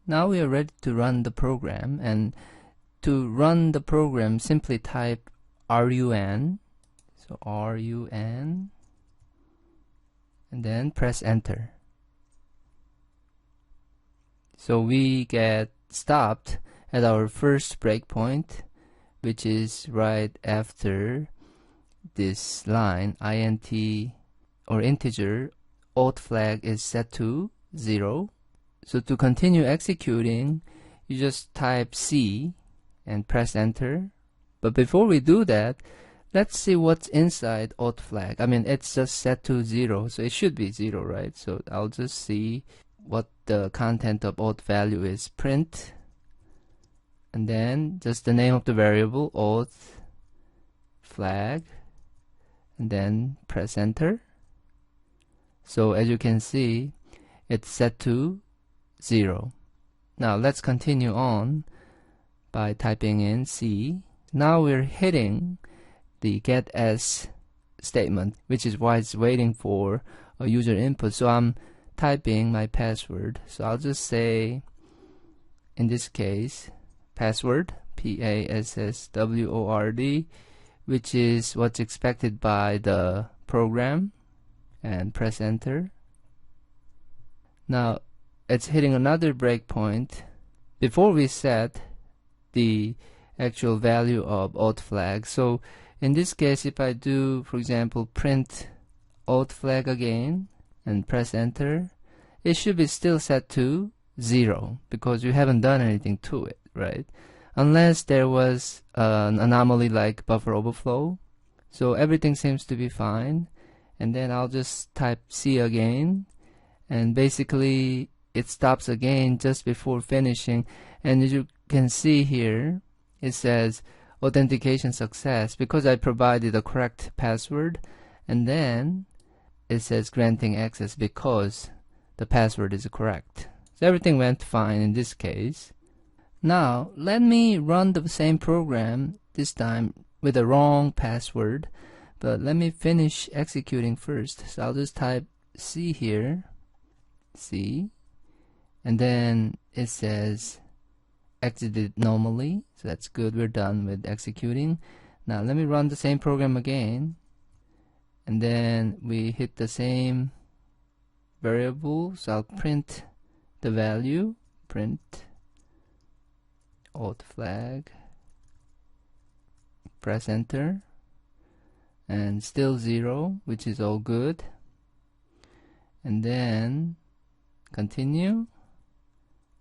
Now we are ready to run the program, and to run the program simply type run, so run, and then press enter. So we get stopped at our first breakpoint, which is right after this line int or integer alt flag is set to 0. So to continue executing, you just type C and press enter. But before we do that, let's see what's inside alt flag. I mean, it's just set to 0, so it should be 0, right? So I'll just see what the content of alt value is. Print, and then just the name of the variable, alt flag, and then press enter. So as you can see, it's set to 0. Now let's continue on by typing in C. Now we're hitting the get s statement, which is why it's waiting for a user input. So I'm typing my password. So I'll just say, in this case, password, password, which is what's expected by the program, and press enter. Now it's hitting another breakpoint before we set the actual value of alt flag. So in this case, if I do, for example, print alt flag again and press enter, it should be still set to 0 because you haven't done anything to it, right? Unless there was an anomaly like buffer overflow. So everything seems to be fine. And then I'll just type C again, and basically it stops again just before finishing. And as you can see here, it says authentication success because I provided the correct password, and then it says granting access because the password is correct. So everything went fine in this case. Now let me run the same program, this time with the wrong password, but let me finish executing first. So I'll just type C here, C, and then it says exited normally, so that's good. We're done with executing. Now let me run the same program again, and then we hit the same variable. So I'll print the value, print alt flag, press enter, and still 0, which is all good. And then continue.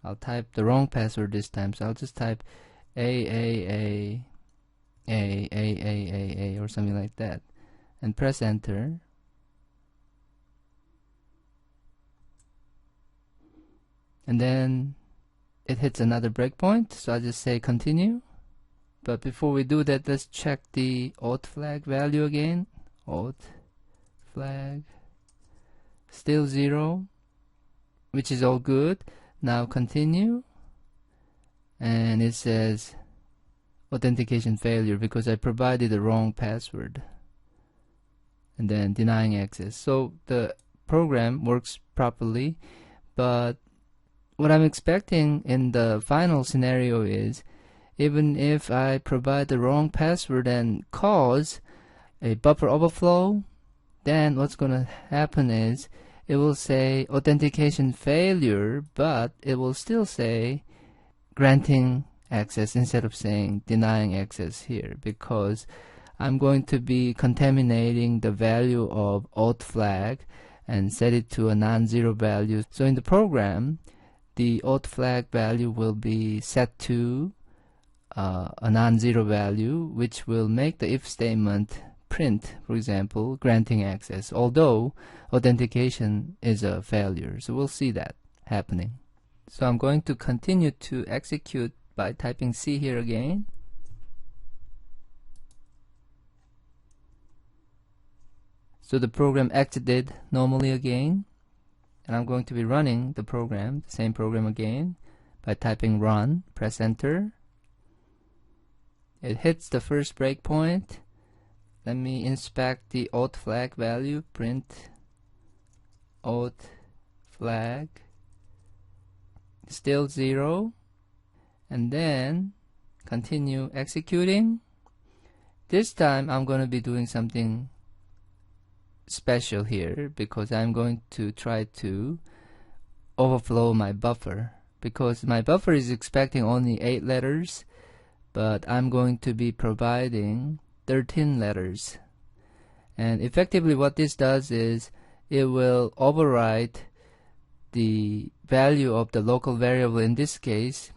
I'll type the wrong password this time, so I'll just type a or something like that, and press enter. And then it hits another breakpoint, so I'll just say continue. But before we do that, let's check the alt flag value again. Alt flag, still 0, which is all good. Now continue, and it says authentication failure because I provided the wrong password, and then denying access. So the program works properly, but what I'm expecting in the final scenario is, even if I provide the wrong password and cause a buffer overflow, then what's going to happen is it will say authentication failure, but it will still say granting access instead of saying denying access here, because I'm going to be contaminating the value of alt flag and set it to a non-zero value. So in the program, the alt flag value will be set to a non-zero value, which will make the if statement print, for example, granting access, although authentication is a failure. So we'll see that happening. So I'm going to continue to execute by typing C here again. So the program exited normally again, and I'm going to be running the program, the same program again, by typing run, press enter. It hits the first breakpoint. Let me inspect the alt flag value, print alt flag, still 0, and then continue executing. This time I'm going to be doing something special here, because I'm going to try to overflow my buffer, because my buffer is expecting only 8 letters, but I'm going to be providing 13 letters. And effectively what this does is it will overwrite the value of the local variable, in this case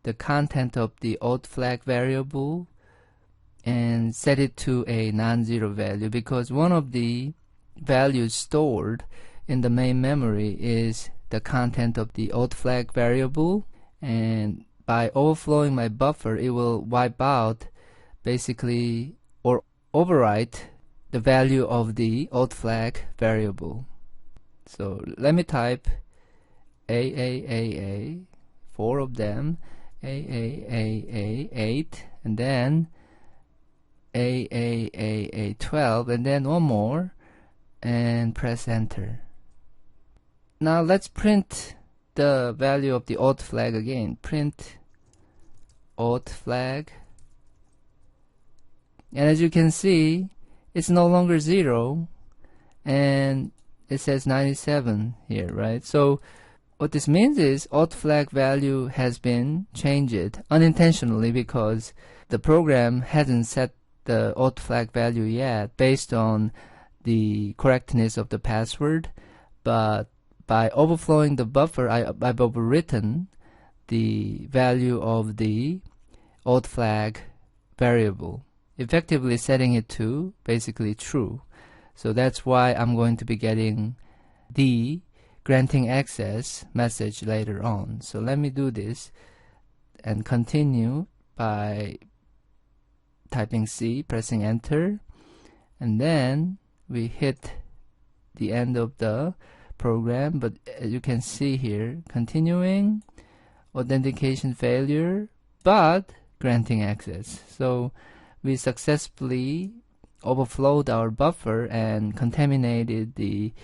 the content of the old flag variable, and set it to a non-zero value, because one of the values stored in the main memory is the content of the old flag variable, and by overflowing my buffer it will wipe out basically, or overwrite the value of the old flag variable. So let me type AAAA, 4 of them, AAAA 8, and then AAAA 12, and then one more, and press enter. Now let's print the value of the old flag again. Print old flag, and as you can see, it's no longer 0, and it says 97 here, right? So what this means is old flag value has been changed unintentionally, because the program hasn't set the old flag value yet based on the correctness of the password, but by overflowing the buffer, I've overwritten the value of the old flag variable, effectively setting it to basically true. So that's why I'm going to be getting the granting access message later on. So let me do this and continue by typing C, pressing enter, and then we hit the end of the program. But as you can see here, continuing, authentication failure, but granting access. So we successfully overflowed our buffer and contaminated the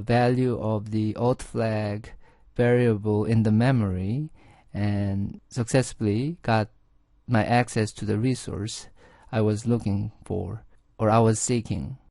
value of the old flag variable in the memory, and successfully got my access to the resource I was looking for, or I was seeking.